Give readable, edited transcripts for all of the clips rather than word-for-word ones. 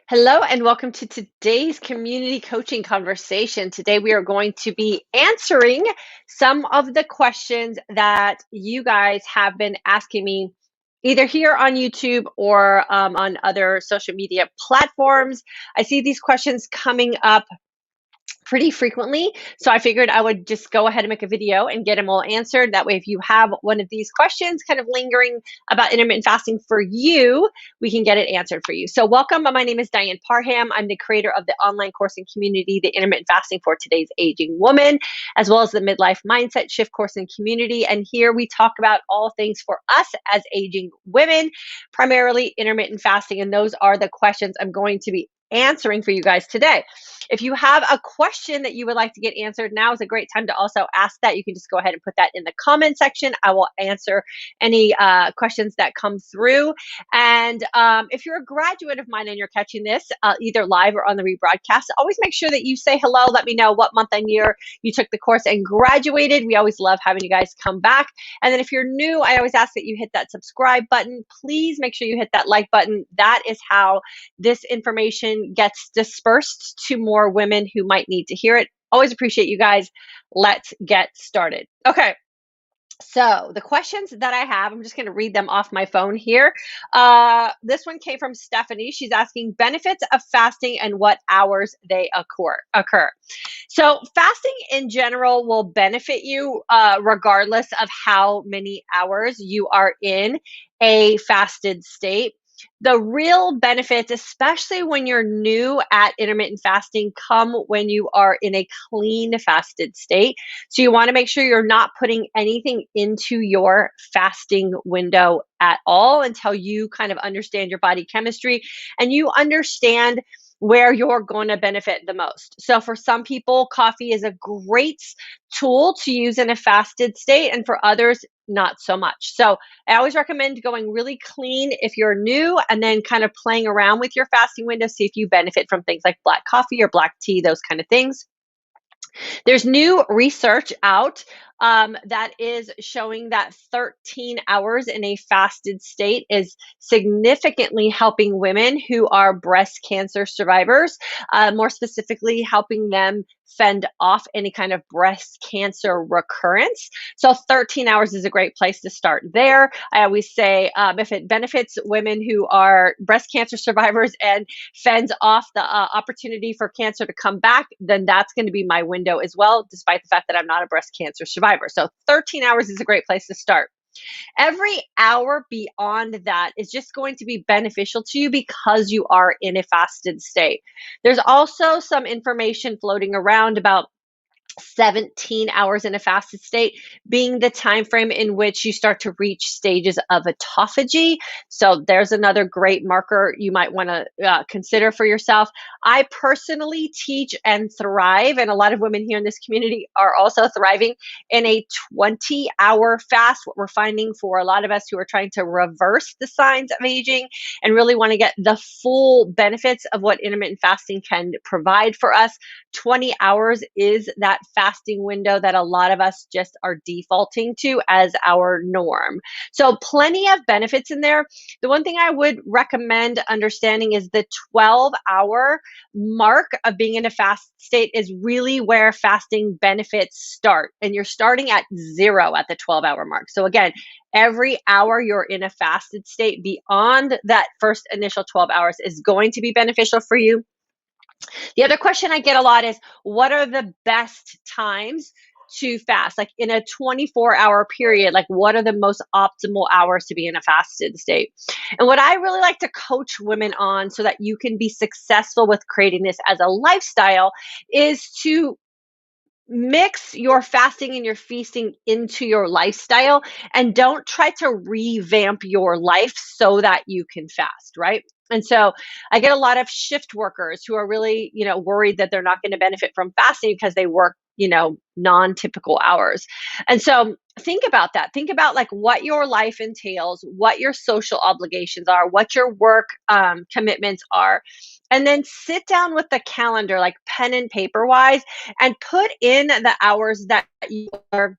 Hello and welcome to today's community coaching conversation. Today we are going to be answering some of the questions that you guys have been asking me either here on YouTube or on other social media platforms. I see these questions coming up pretty frequently. So I figured I would just go ahead and make a video and get them all answered. That way, if you have one of these questions kind of lingering about intermittent fasting for you, we can get it answered for you. So welcome. My name is Ann Parham. I'm the creator of the online course and community, the Intermittent Fasting for Today's Aging Woman, as well as the Midlife Mindset Shift course and community. And here we talk about all things for us as aging women, primarily intermittent fasting. And those are the questions I'm going to be answering for you guys today. If you have a question that you would like to get answered, now is a great time to also ask that. You can just go ahead and put that in the comment section. I will answer any questions that come through. And if you're a graduate of mine and you're catching this either live or on the rebroadcast, always make sure that you say hello. Let me know what month and year you took the course and graduated. We always love having you guys come back. And then if you're new, I always ask that you hit that subscribe button. Please make sure you hit that like button. That is how this information gets dispersed to more women who might need to hear it. Always appreciate you guys. Let's get started. Okay. So the questions that I have, I'm just going to read them off my phone here. This one came from Stephanie. She's asking benefits of fasting and what hours they occur. So fasting in general will benefit you regardless of how many hours you are in a fasted state. The real benefits, especially when you're new at intermittent fasting, come when you are in a clean fasted state. So you want to make sure you're not putting anything into your fasting window at all until you kind of understand your body chemistry and you understand where you're going to benefit the most. So for some people, coffee is a great tool to use in a fasted state, and for others, not so much. So I always recommend going really clean if you're new and then kind of playing around with your fasting window, see if you benefit from things like black coffee or black tea, those kind of things. There's new research out that is showing that 13 hours in a fasted state is significantly helping women who are breast cancer survivors, more specifically helping them fend off any kind of breast cancer recurrence. So 13 hours is a great place to start there. I always say if it benefits women who are breast cancer survivors and fends off the opportunity for cancer to come back, then that's going to be my window as well, despite the fact that I'm not a breast cancer survivor. So 13 hours is a great place to start. Every hour beyond that is just going to be beneficial to you because you are in a fasted state. There's also some information floating around about 17 hours in a fasted state being the time frame in which you start to reach stages of autophagy. So there's another great marker you might want to consider for yourself. I personally teach and thrive, and a lot of women here in this community are also thriving in a 20-hour fast. What we're finding for a lot of us who are trying to reverse the signs of aging and really want to get the full benefits of what intermittent fasting can provide for us, 20 hours is that fasting window that a lot of us just are defaulting to as our norm. So plenty of benefits in there. The one thing I would recommend understanding is the 12-hour mark of being in a fast state is really where fasting benefits start. And you're starting at 0 at the 12-hour mark. So again, every hour you're in a fasted state beyond that first initial 12 hours is going to be beneficial for you. The other question I get a lot is, what are the best times to fast? Like in a 24-hour period, like what are the most optimal hours to be in a fasted state? And what I really like to coach women on so that you can be successful with creating this as a lifestyle is to mix your fasting and your feasting into your lifestyle and don't try to revamp your life so that you can fast, right? And so I get a lot of shift workers who are really, worried that they're not going to benefit from fasting because they work, non-typical hours. And so think about that. Think about like what your life entails, what your social obligations are, what your work commitments are. And then sit down with the calendar, like pen and paper wise, and put in the hours that you are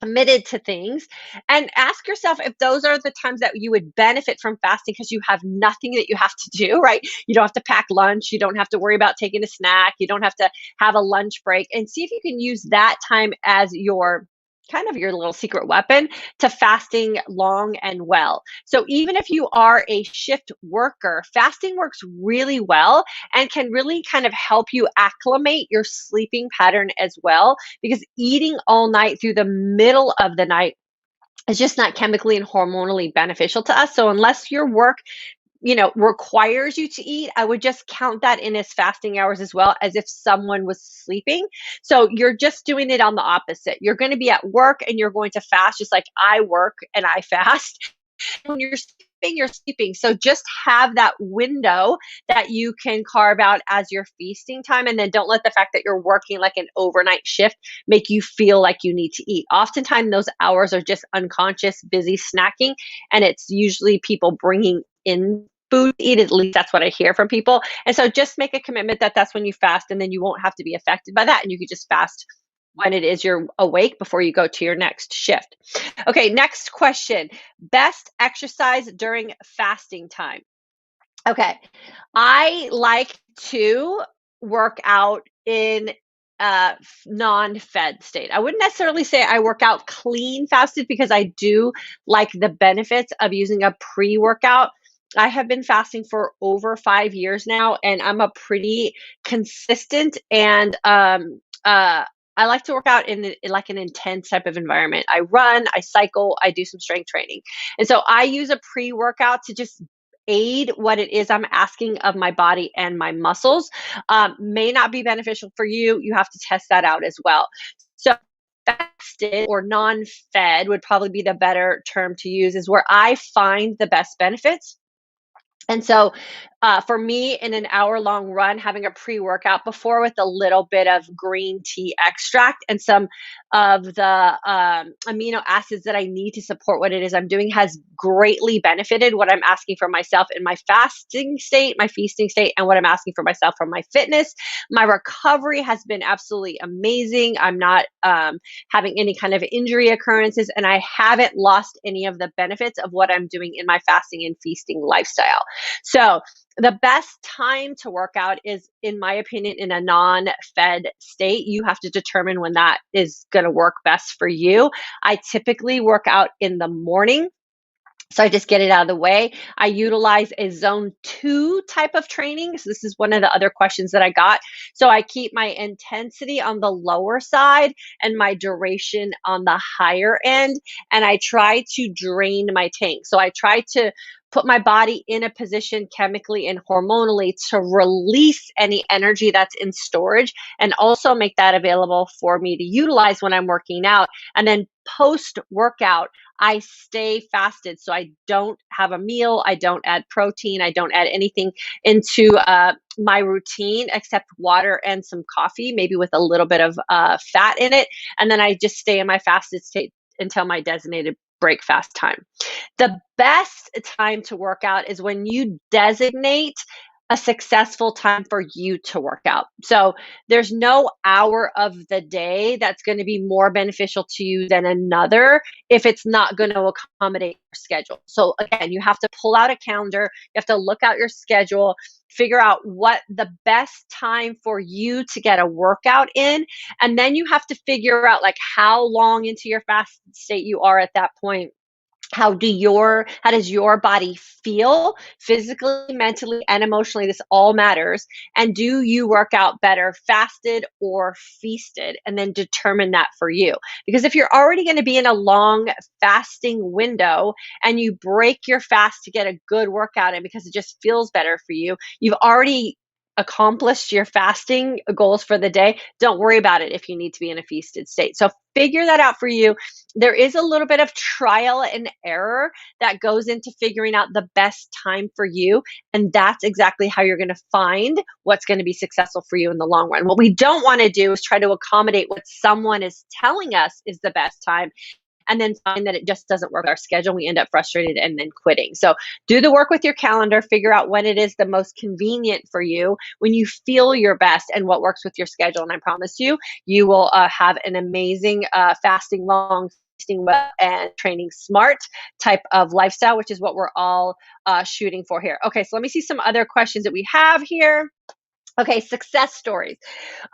committed to things, and ask yourself if those are the times that you would benefit from fasting because you have nothing that you have to do, right? You don't have to pack lunch, you don't have to worry about taking a snack, you don't have to have a lunch break, and see if you can use that time as your kind of your little secret weapon to fasting long and well. So even if you are a shift worker, fasting works really well and can really kind of help you acclimate your sleeping pattern as well, because eating all night through the middle of the night is just not chemically and hormonally beneficial to us. So unless your work, requires you to eat, I would just count that in as fasting hours as well, as if someone was sleeping. So you're just doing it on the opposite. You're going to be at work and you're going to fast, just like I work and I fast. When you're sleeping, you're sleeping. So just have that window that you can carve out as your feasting time. And then don't let the fact that you're working like an overnight shift make you feel like you need to eat. Oftentimes, those hours are just unconscious, busy snacking. And it's usually people bringing in food to eat. At least that's what I hear from people. And so just make a commitment that that's when you fast, and then you won't have to be affected by that. And you can just fast when it is you're awake before you go to your next shift. Okay, next question. Best exercise during fasting time. Okay, I like to work out in non-fed state. I wouldn't necessarily say I work out clean fasted because I do like the benefits of using a pre-workout. I have been fasting for over 5 years now, and I'm a pretty consistent and I like to work out in like an intense type of environment. I run, I cycle, I do some strength training. And so I use a pre-workout to just aid what it is I'm asking of my body and my muscles. May not be beneficial for you. You have to test that out as well. So fasted or non-fed would probably be the better term to use, is where I find the best benefits. And so for me, in an hour-long run, having a pre-workout before with a little bit of green tea extract and some of the amino acids that I need to support what it is I'm doing has greatly benefited what I'm asking for myself in my fasting state, my feasting state, and what I'm asking for myself from my fitness. My recovery has been absolutely amazing. I'm not having any kind of injury occurrences, and I haven't lost any of the benefits of what I'm doing in my fasting and feasting lifestyle. So the best time to work out is, in my opinion, in a non-fed state. You have to determine when that is going to work best for you. I typically work out in the morning. So I just get it out of the way. I utilize a zone 2 type of training. So this is one of the other questions that I got. So I keep my intensity on the lower side and my duration on the higher end. And I try to drain my tank. So I try to put my body in a position chemically and hormonally to release any energy that's in storage, and also make that available for me to utilize when I'm working out. And then post workout, I stay fasted. So I don't have a meal. I don't add protein. I don't add anything into my routine except water and some coffee, maybe with a little bit of fat in it. And then I just stay in my fasted state until my designated break fast time. The best time to work out is when you designate a successful time for you to work out. So there's no hour of the day that's going to be more beneficial to you than another if it's not going to accommodate your schedule. So again, you have to pull out a calendar, you have to look out your schedule, figure out what the best time for you to get a workout in, and then you have to figure out like how long into your fast state you are at that point. How does your body feel physically, mentally, and emotionally? This all matters. And do you work out better fasted or feasted? And then determine that for you. Because if you're already going to be in a long fasting window and you break your fast to get a good workout in because it just feels better for you, you've already accomplished your fasting goals for the day. Don't worry about it if you need to be in a feasted state. So figure that out for you. There is a little bit of trial and error that goes into figuring out the best time for you. And that's exactly how you're going to find what's going to be successful for you in the long run. What we don't want to do is try to accommodate what someone is telling us is the best time, and then find that it just doesn't work with our schedule. We end up frustrated and then quitting. So do the work with your calendar, figure out when it is the most convenient for you, when you feel your best, and what works with your schedule. And I promise you, you will have an amazing fasting long feasting well and training smart type of lifestyle, which is what we're all shooting for here. Okay, so let me see some other questions that we have here. Okay, success stories.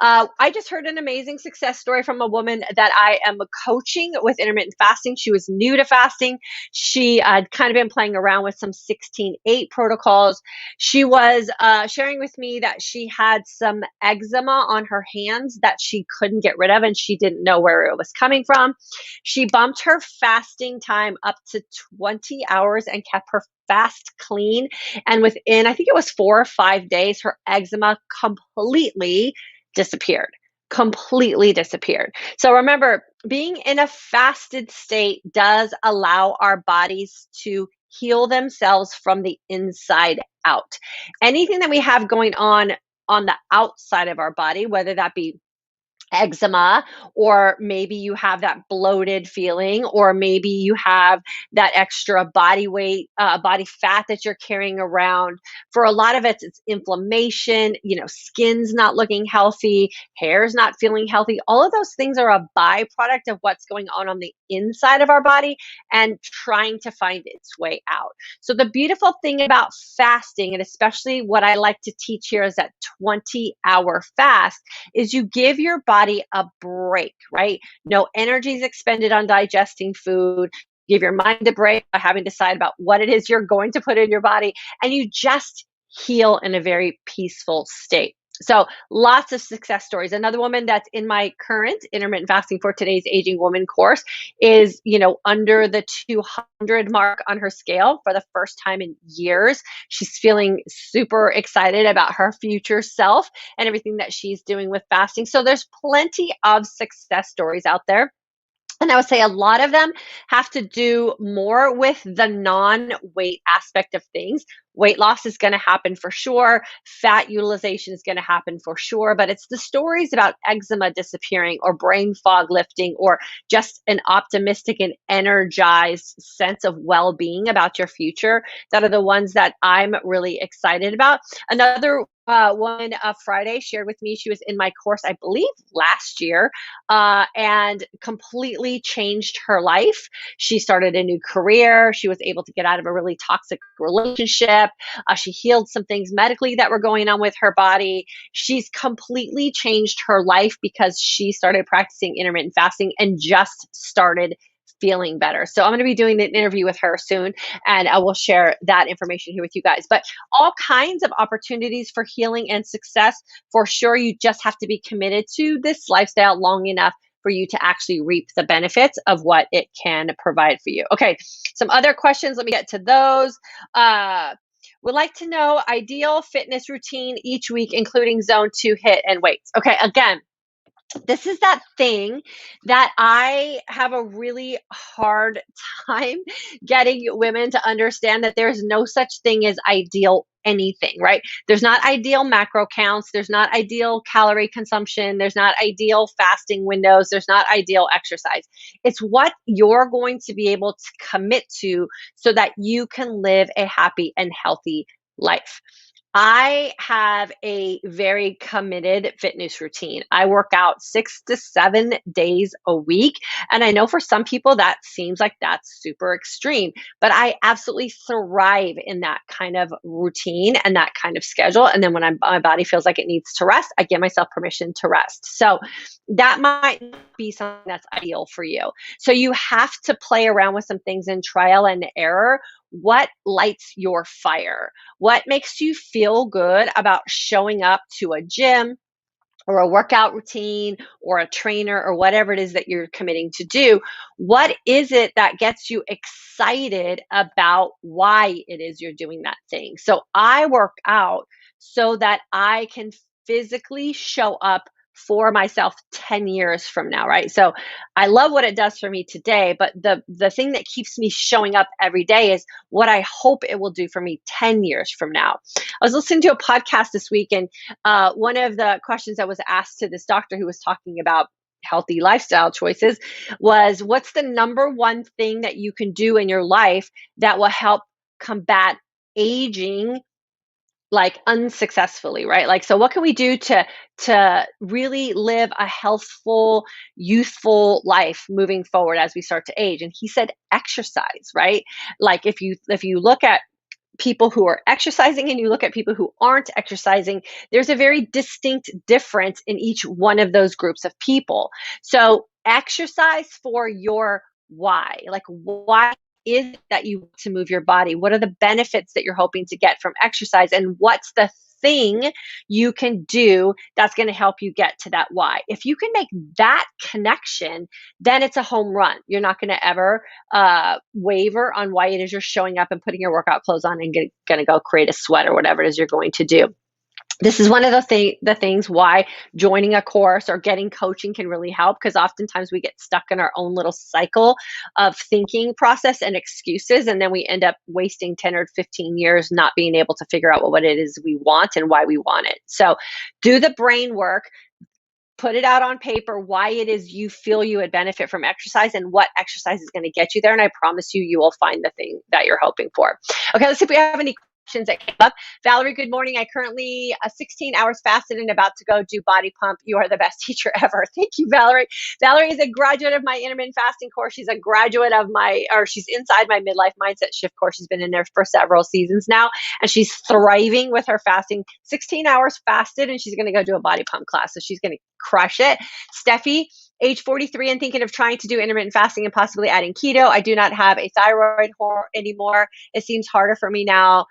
I just heard an amazing success story from a woman that I am coaching with intermittent fasting. She was new to fasting. She had kind of been playing around with some 16-8 protocols. She was sharing with me that she had some eczema on her hands that she couldn't get rid of, and she didn't know where it was coming from. She bumped her fasting time up to 20 hours and kept her fast clean. And within, I think it was 4 or 5 days, her eczema completely disappeared. Completely disappeared. So remember, being in a fasted state does allow our bodies to heal themselves from the inside out. Anything that we have going on the outside of our body, whether that be eczema, or maybe you have that bloated feeling, or maybe you have that extra body weight, body fat that you're carrying around. For a lot of it, it's inflammation, skin's not looking healthy, hair's not feeling healthy. All of those things are a byproduct of what's going on the inside of our body and trying to find its way out. So the beautiful thing about fasting, and especially what I like to teach here, is that 20-hour fast is you give your body a break, right? No energy is expended on digesting food. Give your mind a break by having to decide about what it is you're going to put in your body, and you just heal in a very peaceful state. So lots of success stories. Another woman that's in my current intermittent fasting for today's aging woman course is, under the 200 mark on her scale for the first time in years. She's feeling super excited about her future self and everything that she's doing with fasting. So there's plenty of success stories out there. And I would say a lot of them have to do more with the non-weight aspect of things. Weight loss is going to happen for sure. Fat utilization is going to happen for sure. But it's the stories about eczema disappearing, or brain fog lifting, or just an optimistic and energized sense of well-being about your future that are the ones that I'm really excited about. Another woman Friday shared with me, she was in my course, I believe last year, and completely changed her life. She started a new career. She was able to get out of a really toxic relationship. She healed some things medically that were going on with her body. She's completely changed her life because she started practicing intermittent fasting and just started feeling better. So I'm going to be doing an interview with her soon, and I will share that information here with you guys. But all kinds of opportunities for healing and success for sure. You just have to be committed to this lifestyle long enough for you to actually reap the benefits of what it can provide for you. Okay, some other questions. Let me get to those. Would like to know ideal fitness routine each week, including zone 2 HIIT and weights. Okay, again, this is that thing that I have a really hard time getting women to understand, that there's no such thing as ideal anything, right? There's not ideal macro counts. There's not ideal calorie consumption. There's not ideal fasting windows. There's not ideal exercise. It's what you're going to be able to commit to so that you can live a happy and healthy life. I have a very committed fitness routine. I work out 6 to 7 days a week. And I know for some people that seems like that's super extreme, but I absolutely thrive in that kind of routine and that kind of schedule. And then when my body feels like it needs to rest, I give myself permission to rest. So that might not be something that's ideal for you. So you have to play around with some things in trial and error. What lights your fire? What makes you feel good about showing up to a gym or a workout routine or a trainer or whatever it is that you're committing to do? What is it that gets you excited about why it is you're doing that thing? So I work out so that I can physically show up for myself 10 years from now, right? So I love what it does for me today, but the thing that keeps me showing up every day is what I hope it will do for me 10 years from now. I was listening to a podcast this week, and one of the questions that was asked to this doctor who was talking about healthy lifestyle choices was, what's the number one thing that you can do in your life that will help combat aging like unsuccessfully, right? Like, so what can we do to really live a healthful, youthful life moving forward as we start to age? And he said exercise, right? Like if you look at people who are exercising and you look at people who aren't exercising, there's a very distinct difference in each one of those groups of people. So exercise for your why. Like, why is it that you want to move your body? What are the benefits that you're hoping to get from exercise? And what's the thing you can do that's going to help you get to that why? If you can make that connection, then it's a home run. You're not going to ever waver on why it is you're showing up and putting your workout clothes on and going to go create a sweat or whatever it is you're going to do. This is one of the things why joining a course or getting coaching can really help, because oftentimes we get stuck in our own little cycle of thinking process and excuses, and then we end up wasting 10 or 15 years not being able to figure out what it is we want and why we want it. So do the brain work. Put it out on paper why it is you feel you would benefit from exercise and what exercise is going to get you there. And I promise you, you will find the thing that you're hoping for. Okay, let's see if we have any questions that came up. Valerie, good morning. I currently 16 hours fasted and about to go do body pump. You are the best teacher ever. Thank you, Valerie. Valerie is a graduate of my intermittent fasting course. She's a graduate of she's inside my midlife mindset shift course. She's been in there for several seasons now, and she's thriving with her fasting. 16 hours fasted, and she's going to go do a body pump class. So she's going to crush it. Steffi, age 43 and thinking of trying to do intermittent fasting and possibly adding keto. I do not have a thyroid anymore. It seems harder for me now.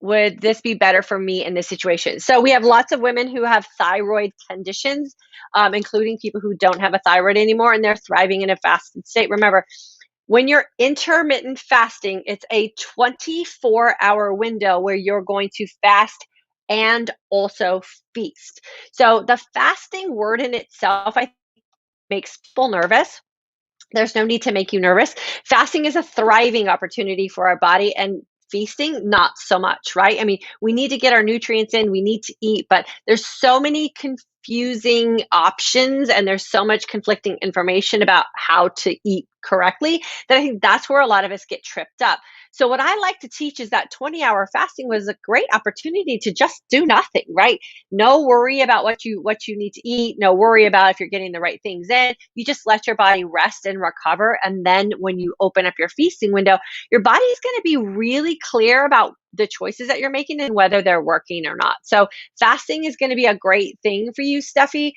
Would this be better for me in this situation? So we have lots of women who have thyroid conditions, including people who don't have a thyroid anymore, and they're thriving in a fasted state. Remember, when you're intermittent fasting, it's a 24-hour window where you're going to fast and also feast. So the fasting word in itself, I think, makes people nervous. There's no need to make you nervous. Fasting is a thriving opportunity for our body, and feasting, not so much, right? I mean, we need to get our nutrients in, we need to eat, but there's so many confusing options and there's so much conflicting information about how to eat correctly that I think that's where a lot of us get tripped up. So what I like to teach is that 20-hour fasting was a great opportunity to just do nothing, right? No worry about what you need to eat, no worry about if you're getting the right things in. You just let your body rest and recover, and then when you open up your feasting window, your body is going to be really clear about the choices that you're making and whether they're working or not. So fasting is going to be a great thing for you, Steffi,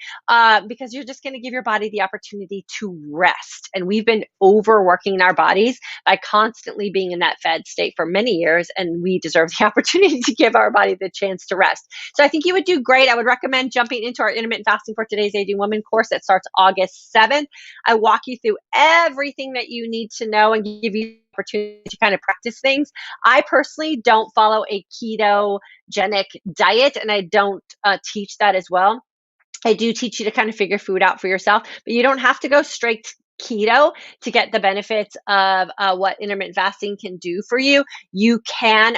because you're just going to give your body the opportunity to rest. And we've been overworking our bodies by constantly being in that fed state for many years, and we deserve the opportunity to give our body the chance to rest. So I think you would do great. I would recommend jumping into our Intermittent Fasting for Today's Aging Woman course that starts August 7th. I walk you through everything that you need to know and give you opportunity to kind of practice things. I personally don't follow a ketogenic diet, and I don't teach that as well. I do teach you to kind of figure food out for yourself, but you don't have to go straight keto to get the benefits of what intermittent fasting can do for you. You can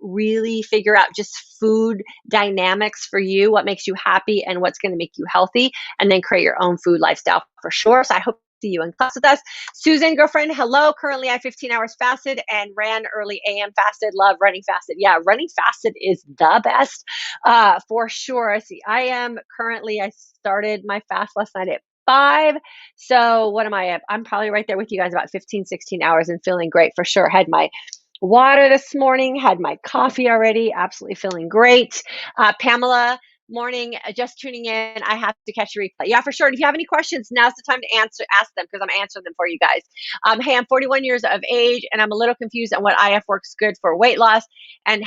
really figure out just food dynamics for you, what makes you happy and what's going to make you healthy, and then create your own food lifestyle for sure. So I hope to see you in class with us. Susan, girlfriend, hello. Currently, I have 15 hours fasted and ran early AM fasted. Love running fasted. Yeah, running fasted is the best for sure. See, I started my fast last night at 5. So what am I at? I'm probably right there with you guys, about 15, 16 hours, and feeling great for sure. Had my water this morning, had my coffee already, absolutely feeling great. Pamela, morning, just tuning in. I have to catch a replay. Yeah, for sure. And if you have any questions, now's the time to ask them, because I'm answering them for you guys. Hey, I'm 41 years of age and I'm a little confused on what IF works good for weight loss and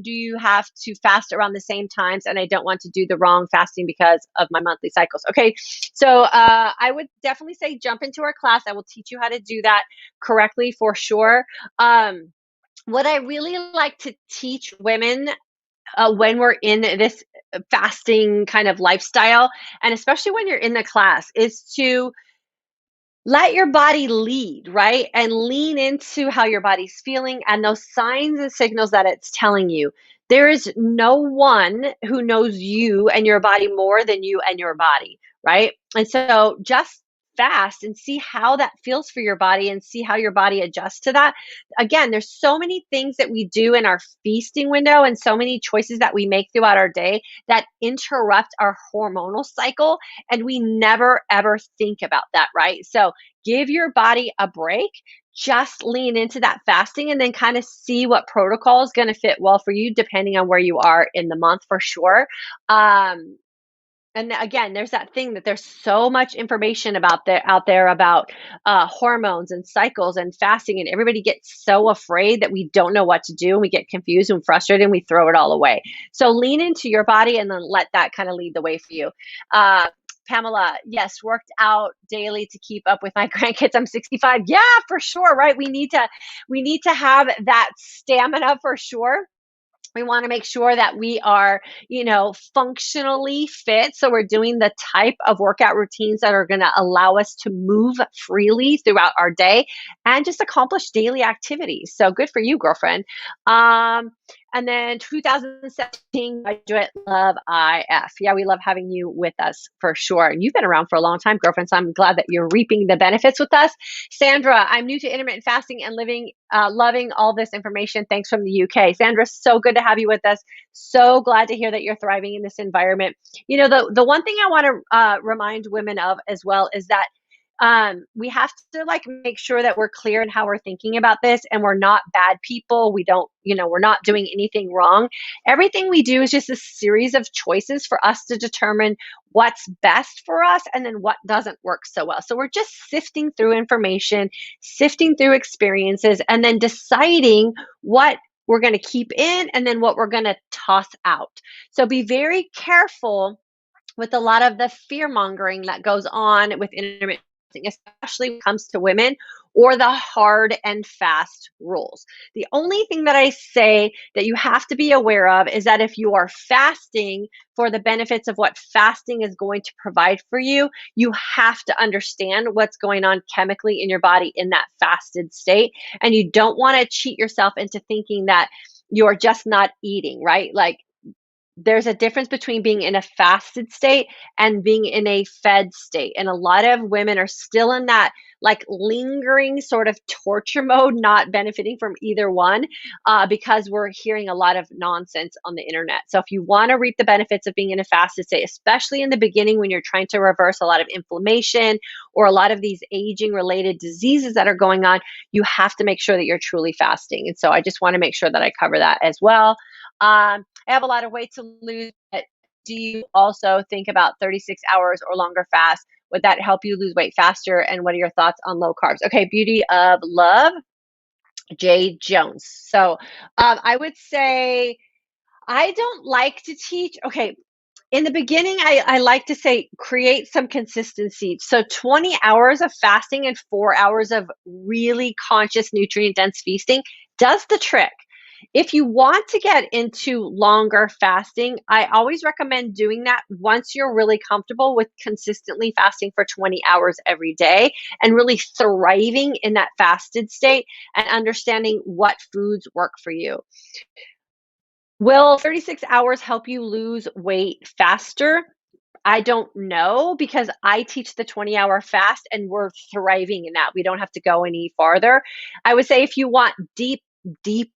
do you have to fast around the same times? And I don't want to do the wrong fasting because of my monthly cycles. Okay. So I would definitely say jump into our class. I will teach you how to do that correctly for sure. What I really like to teach women when we're in this fasting kind of lifestyle, and especially when you're in the class, is to let your body lead, right? And lean into how your body's feeling and those signs and signals that it's telling you. There is no one who knows you and your body more than you and your body, right? And so just fast and see how that feels for your body and see how your body adjusts to that. Again, there's so many things that we do in our feasting window and so many choices that we make throughout our day that interrupt our hormonal cycle. And we never, ever think about that, right? So give your body a break. Just lean into that fasting and then kind of see what protocol is going to fit well for you, depending on where you are in the month for sure. And again, there's that thing that there's so much information out there about hormones and cycles and fasting, and everybody gets so afraid that we don't know what to do and we get confused and frustrated and we throw it all away. So lean into your body and then let that kind of lead the way for you. Pamela, yes, worked out daily to keep up with my grandkids. I'm 65. Yeah, for sure, right? We need to have that stamina for sure. We want to make sure that we are, functionally fit. So we're doing the type of workout routines that are going to allow us to move freely throughout our day and just accomplish daily activities. So good for you, girlfriend. And then 2017 graduate, love IF. Yeah, we love having you with us for sure. And you've been around for a long time, girlfriend. So I'm glad that you're reaping the benefits with us. Sandra, I'm new to intermittent fasting and loving all this information. Thanks from the UK. Sandra, so good to have you with us. So glad to hear that you're thriving in this environment. The one thing I want to remind women of as well is that we have to make sure that we're clear in how we're thinking about this and we're not bad people. We don't, we're not doing anything wrong. Everything we do is just a series of choices for us to determine what's best for us and then what doesn't work so well. So we're just sifting through information, sifting through experiences, and then deciding what we're going to keep in and then what we're going to toss out. So be very careful with a lot of the fear mongering that goes on with intermittent fasting, especially when it comes to women, or the hard and fast rules. The only thing that I say that you have to be aware of is that if you are fasting for the benefits of what fasting is going to provide for you, you have to understand what's going on chemically in your body in that fasted state. And you don't want to cheat yourself into thinking that you're just not eating, right? There's a difference between being in a fasted state and being in a fed state. And a lot of women are still in that lingering sort of torture mode, not benefiting from either one, because we're hearing a lot of nonsense on the internet. So if you want to reap the benefits of being in a fasted state, especially in the beginning when you're trying to reverse a lot of inflammation or a lot of these aging related diseases that are going on, you have to make sure that you're truly fasting. And so I just want to make sure that I cover that as well. I have a lot of weight to lose, but do you also think about 36 hours or longer fast? Would that help you lose weight faster? And what are your thoughts on low carbs? Okay, Beauty of Love, Jay Jones. So I would say I don't like to teach. Okay, in the beginning, I like to say create some consistency. So 20 hours of fasting and 4 hours of really conscious, nutrient dense feasting does the trick. If you want to get into longer fasting, I always recommend doing that once you're really comfortable with consistently fasting for 20 hours every day and really thriving in that fasted state and understanding what foods work for you. Will 36 hours help you lose weight faster? I don't know because I teach the 20-hour fast and we're thriving in that. We don't have to go any farther. I would say if you want deeper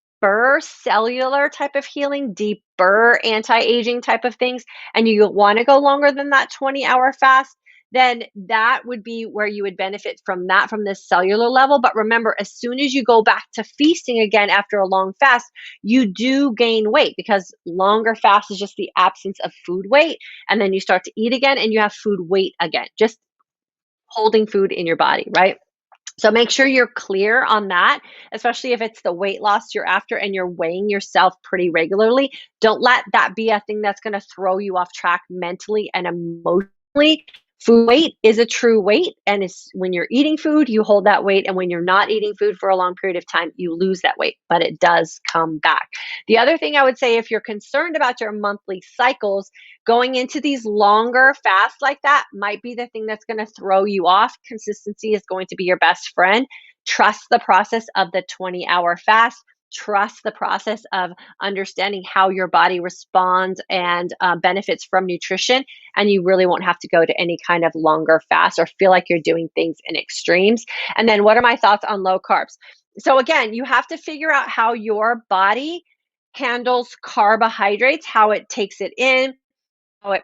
cellular type of healing, deeper anti-aging type of things, and you want to go longer than that 20-hour fast, then that would be where you would benefit from that from this cellular level. But remember, as soon as you go back to feasting again after a long fast, you do gain weight because longer fast is just the absence of food weight. And then you start to eat again and you have food weight again, just holding food in your body, right? So make sure you're clear on that, especially if it's the weight loss you're after and you're weighing yourself pretty regularly. Don't let that be a thing that's going to throw you off track mentally and emotionally. Food weight is a true weight, and it's when you're eating food, you hold that weight, and when you're not eating food for a long period of time, you lose that weight, but it does come back. The other thing I would say, if you're concerned about your monthly cycles, going into these longer fasts like that might be the thing that's going to throw you off. Consistency is going to be your best friend. Trust the process of the 20-hour fast. trust the process of understanding how your body responds and benefits from nutrition, and you really won't have to go to any kind of longer fast or feel like you're doing things in extremes. And then what are my thoughts on low carbs? So again, you have to figure out how your body handles carbohydrates, how it takes it in, how it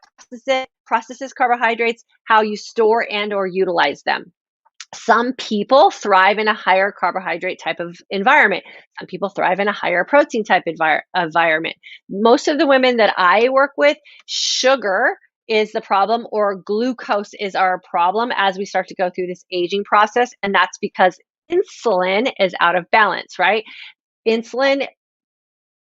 processes carbohydrates, how you store and or utilize them. Some people thrive in a higher carbohydrate type of environment. Some people thrive in a higher protein type environment. Most of the women that I work with, sugar is the problem, or glucose is our problem as we start to go through this aging process. And that's because insulin is out of balance, right? Insulin,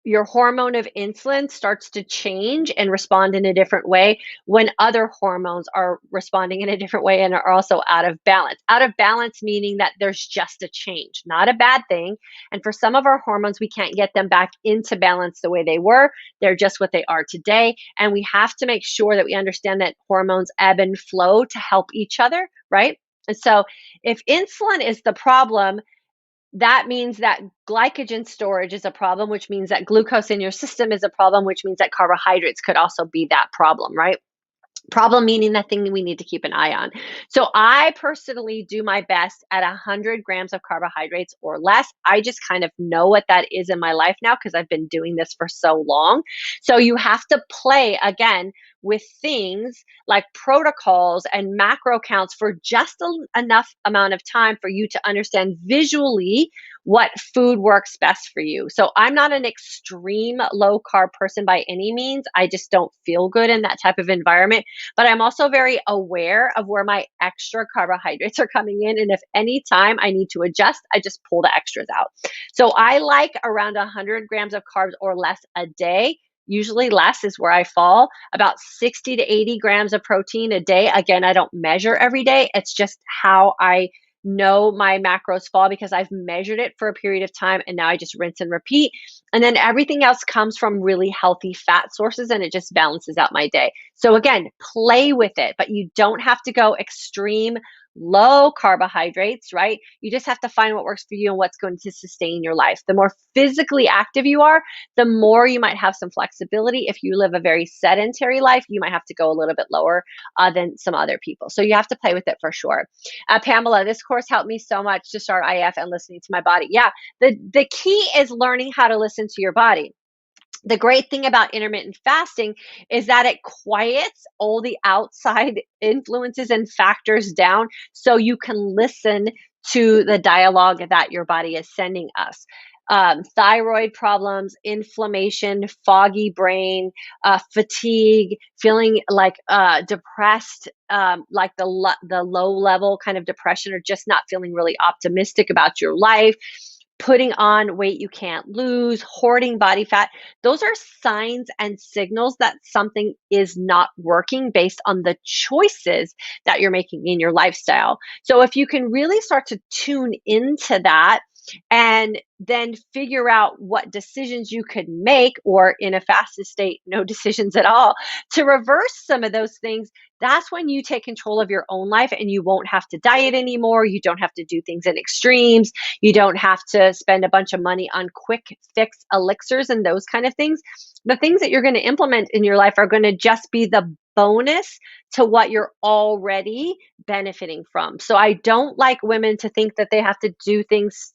your hormone of insulin starts to change and respond in a different way when other hormones are responding in a different way and are also out of balance. Out of balance meaning that there's just a change, not a bad thing. And for some of our hormones, we can't get them back into balance the way they were. They're just what they are today. And we have to make sure that we understand that hormones ebb and flow to help each other, right? And so if insulin is the problem, that means that glycogen storage is a problem, which means that glucose in your system is a problem, which means that carbohydrates could also be that problem, right? Problem meaning the thing we need to keep an eye on. So I personally do my best at 100 grams of carbohydrates or less. I just kind of know what that is in my life now because I've been doing this for so long. So you have to play again with things like protocols and macro counts for just enough amount of time for you to understand visually what food works best for you. So I'm not an extreme low carb person by any means. I just don't feel good in that type of environment. But I'm also very aware of where my extra carbohydrates are coming in. And if any time I need to adjust, I just pull the extras out. So I like around 100 grams of carbs or less a day. Usually less is where I fall. About 60 to 80 grams of protein a day. Again, I don't measure every day. It's just how I know my macros fall because I've measured it for a period of time and now I just rinse and repeat. And then everything else comes from really healthy fat sources and it just balances out my day. So again, play with it, but you don't have to go extreme low carbohydrates, right? You just have to find what works for you and what's going to sustain your life. The more physically active you are, the more you might have some flexibility. If you live a very sedentary life, you might have to go a little bit lower than some other people. So you have to play with it for sure. Pamela, this course helped me so much to start IF and listening to my body. Yeah, the key is learning how to listen to your body. The great thing about intermittent fasting is that it quiets all the outside influences and factors down so you can listen to the dialogue that your body is sending us. Thyroid problems, inflammation, foggy brain, fatigue, feeling like depressed, like the low level kind of depression, or just not feeling really optimistic about your life, putting on weight you can't lose, hoarding body fat. Those are signs and signals that something is not working based on the choices that you're making in your lifestyle. So if you can really start to tune into that and then figure out what decisions you could make, or in a fasted state, no decisions at all, to reverse some of those things, that's when you take control of your own life and you won't have to diet anymore. You don't have to do things in extremes. You don't have to spend a bunch of money on quick fix elixirs and those kind of things. The things that you're going to implement in your life are going to just be the bonus to what you're already benefiting from. So I don't like women to think that they have to do things,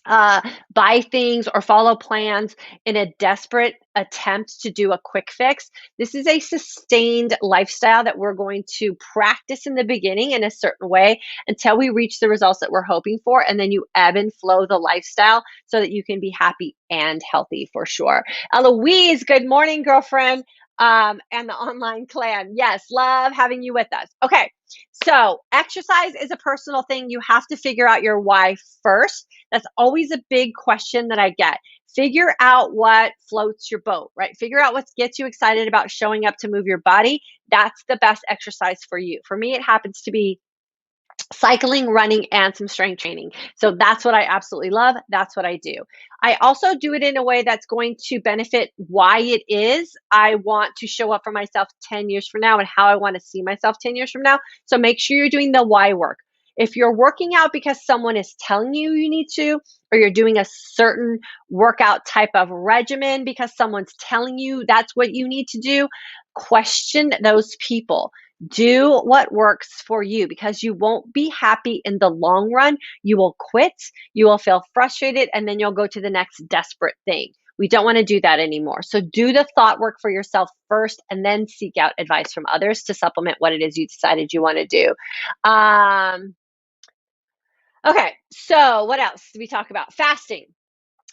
buy things or follow plans in a desperate attempt to do a quick fix. This is a sustained lifestyle that we're going to practice in the beginning in a certain way until we reach the results that we're hoping for. And then you ebb and flow the lifestyle so that you can be happy and healthy for sure. Eloise, good morning, girlfriend. And the online clan. Yes, love having you with us. Okay, so exercise is a personal thing. You have to figure out your why first. That's always a big question that I get. Figure out what floats your boat, right? Figure out what gets you excited about showing up to move your body. That's the best exercise for you. For me, it happens to be cycling, running, and some strength training. So that's what I absolutely love. That's what I do. I also do it in a way that's going to benefit why it is I want to show up for myself 10 years from now and how I want to see myself 10 years from now. So make sure you're doing the why work. If you're working out because someone is telling you you need to, or you're doing a certain workout type of regimen because someone's telling you that's what you need to do, question those people. Do what works for you, because you won't be happy in the long run. You will quit, you will feel frustrated, and then you'll go to the next desperate thing. We don't want to do that anymore. So do the thought work for yourself first, and then seek out advice from others to supplement what it is you decided you want to do. Okay, so what else did we talk about? Fasting.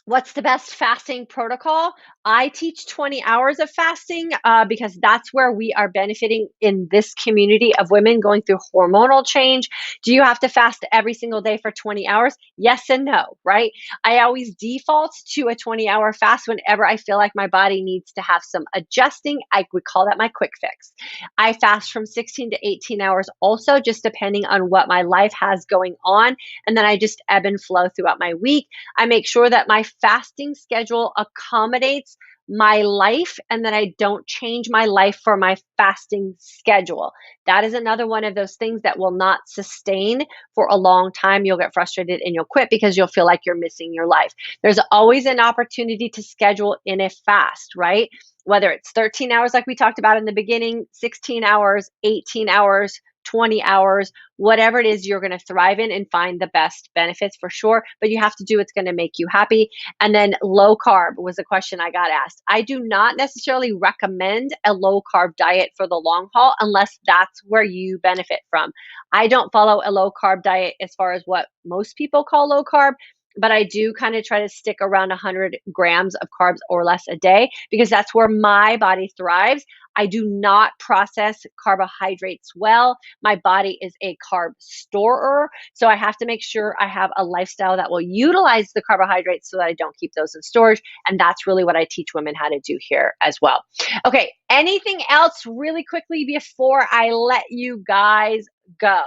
What's the best fasting protocol? I teach 20 hours of fasting because that's where we are benefiting in this community of women going through hormonal change. Do you have to fast every single day for 20 hours? Yes and no, right? I always default to a 20-hour fast whenever I feel like my body needs to have some adjusting. I would call that my quick fix. I fast from 16 to 18 hours also, just depending on what my life has going on. And then I just ebb and flow throughout my week. I make sure that my fasting schedule accommodates my life and that I don't change my life for my fasting schedule. That is another one of those things that will not sustain for a long time. You'll get frustrated and you'll quit because you'll feel like you're missing your life. There's always an opportunity to schedule in a fast, right? Whether it's 13 hours like we talked about in the beginning, 16 hours, 18 hours, 20 hours, whatever it is you're going to thrive in and find the best benefits for sure. But you have to do what's going to make you happy. And then low carb was a question I got asked. I do not necessarily recommend a low carb diet for the long haul unless that's where you benefit from. I don't follow a low carb diet as far as what most people call low carb, but I do kind of try to stick around 100 grams of carbs or less a day because that's where my body thrives. I do not process carbohydrates well. My body is a carb storer, so I have to make sure I have a lifestyle that will utilize the carbohydrates so that I don't keep those in storage, and that's really what I teach women how to do here as well. Okay, anything else really quickly before I let you guys go?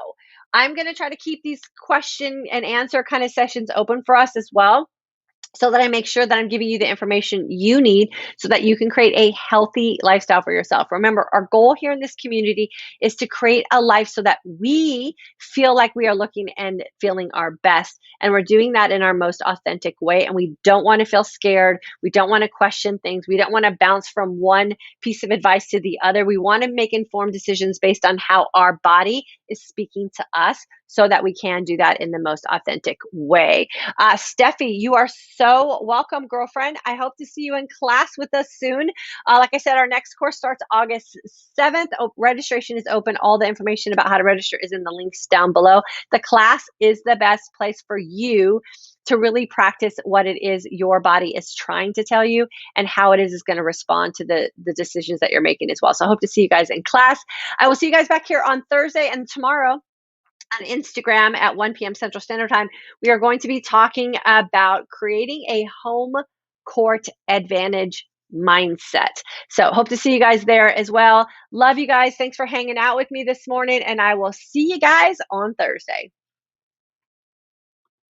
I'm going to try to keep these question and answer kind of sessions open for us as well, so that I make sure that I'm giving you the information you need so that you can create a healthy lifestyle for yourself. Remember, our goal here in this community is to create a life so that we feel like we are looking and feeling our best. And we're doing that in our most authentic way. And we don't want to feel scared. We don't want to question things. We don't want to bounce from one piece of advice to the other. We want to make informed decisions based on how our body is speaking to us so that we can do that in the most authentic way. Steffi, you are so welcome, girlfriend. I hope to see you in class with us soon. Like I said, our next course starts August 7th. Registration is open. All the information about how to register is in the links down below. The class is the best place for you to really practice what it is your body is trying to tell you and how it is going to respond to the decisions that you're making as well. So I hope to see you guys in class. I will see you guys back here on Thursday and tomorrow on Instagram at 1 p.m. Central Standard Time. We are going to be talking about creating a home court advantage mindset. So hope to see you guys there as well. Love you guys. Thanks for hanging out with me this morning, and I will see you guys on Thursday.